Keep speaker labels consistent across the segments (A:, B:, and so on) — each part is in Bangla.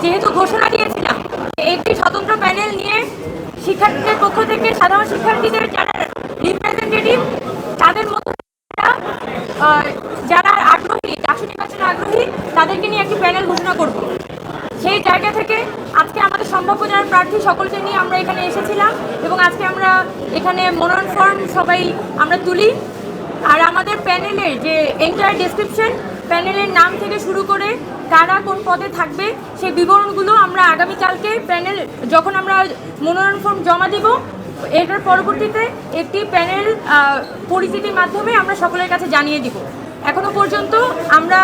A: যেহেতু ঘোষণা দিয়েছিলাম একটি স্বতন্ত্র প্যানেল নিয়ে শিক্ষার্থীদের পক্ষ থেকে সাধারণ শিক্ষার্থীদের যারা রিপ্রেজেন্টেটিভ তাদের মধ্যে যারা আগ্রহী ডাকসু নির্বাচনে আগ্রহী তাদেরকে নিয়ে একটি প্যানেল ঘোষণা করব। সেই জায়গা থেকে আজকে আমাদের সম্ভাব্য যারা প্রার্থী সকলকে নিয়ে আমরা এখানে এসেছিলাম এবং আজকে আমরা এখানে মনোনয়ন ফর্ম সবাই আমরা তুলি। আর আমাদের প্যানেলের যে এন্টায়ার ডেসক্রিপশন, প্যানেলের নাম থেকে শুরু করে কারা কোন পদে থাকবে সেই বিবরণগুলো আমরা আগামীকালকে প্যানেল যখন আমরা মনোনয়ন ফর্ম জমা দিব এটার পরবর্তীতে একটি প্যানেল পরিচিতির মাধ্যমে আমরা সকলের কাছে জানিয়ে দিব। এখনো পর্যন্ত আমরা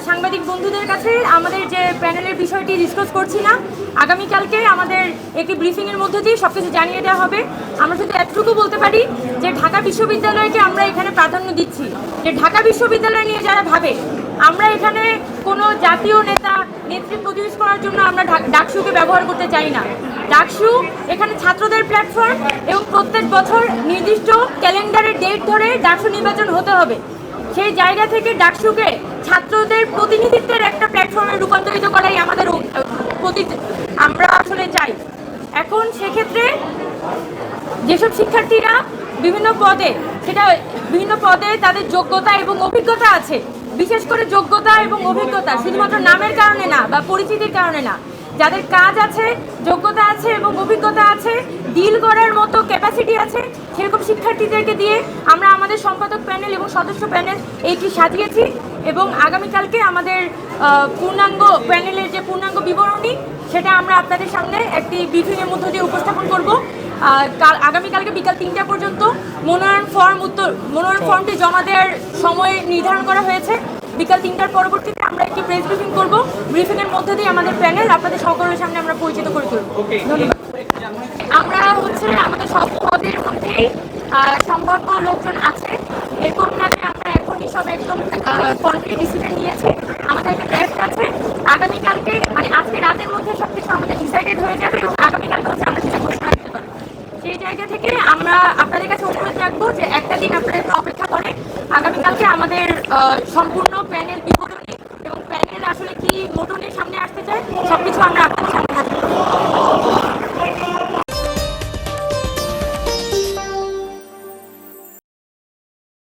A: সাংবাদিক বন্ধুদের কাছে আমাদের যে প্যানেলের বিষয়টি ডিসকাস করছি না, আগামীকালকে আমাদের একটি ব্রিফিংয়ের মধ্যে দিয়ে সব কিছু জানিয়ে দেওয়া হবে। আমরা শুধু এতটুকু বলতে পারি যে ঢাকা বিশ্ববিদ্যালয়কে আমরা এখানে প্রাধান্য দিচ্ছি, যে ঢাকা বিশ্ববিদ্যালয় নিয়ে যারা ভাবে আমরা এখানে কোনো জাতীয় নেতা নেতৃত্ব প্রতিষ্ঠা করার জন্য আমরা ডাকসুকে ব্যবহার করতে চাই না। ডাকসু এখানে ছাত্রদের প্ল্যাটফর্ম এবং প্রত্যেক বছর নির্দিষ্ট ক্যালেন্ডারের ডেট ধরে ডাকসু নির্বাচন হতে হবে। সেই জায়গা থেকে ডাকসুকে ছাত্রদের প্রতিনিধিত্বের একটা প্ল্যাটফর্মে রূপান্তরিত করাই আমাদের আমরা আসলে চাই। এখন সেক্ষেত্রে যেসব শিক্ষার্থীরা বিভিন্ন পদে তাদের যোগ্যতা এবং অভিজ্ঞতা আছে, বিশেষ করে যোগ্যতা এবং অভিজ্ঞতা শুধুমাত্র নামের কারণে না বা পরিচিতির কারণে না, যাদের কাজ আছে, যোগ্যতা আছে এবং অভিজ্ঞতা আছে, ডিল করার মতো ক্যাপাসিটি আছে, সেরকম শিক্ষার্থীদেরকে দিয়ে আমরা আমাদের সম্পাদক প্যানেল এবং সদস্য প্যানেল এইটি সাজিয়েছি এবং আগামীকালকে আমাদের পূর্ণাঙ্গ প্যানেলের যে পূর্ণাঙ্গ বিবরণী সেটা আমরা আপনাদের সামনে একটি ব্রিফিংয়ের মধ্য দিয়ে উপস্থাপন করব। আগামীকালকে বিকাল 3টা পর্যন্ত মনোনয়ন ফর্মটি জমা দেওয়ার সময় নির্ধারণ করা হয়েছে। বিকাল 3টার পরবর্তীতে আমরা একটি প্রেস ব্রিফিং করব। ব্রিফিংয়ের মধ্যে দিয়ে আমাদের প্যানেল আপনাদের সকলের সামনে আমরা পরিচিত করে তুলব। ধন্যবাদ। আমরা আমাদের সব পদের মধ্যে সম্ভাব্য লোকজন আছে, এরকম নামে আমরা এখনই সব একদম কনক্রিট ডিসিশন নিয়েছি। আমাদের একটা ড্রাফট আছে, আগামীকালকে মানে আজকে রাতের মধ্যে সব কিছু আমাদের ডিসাইডেড হয়ে যাবে এবং আগামীকালকে আমরা সেটা ঘোষণা দিতে পারবো। সেই জায়গা থেকে আমরা আপনাদের কাছে অনুরোধ রাখবো যে একটা দিন আপনারা অপেক্ষা করে আগামীকালকে আমাদের সম্পূর্ণ প্যানেল বিবরণী এবং প্যানেল আসলে কি মোটনের সামনে আসতে চায় সবকিছু আমরা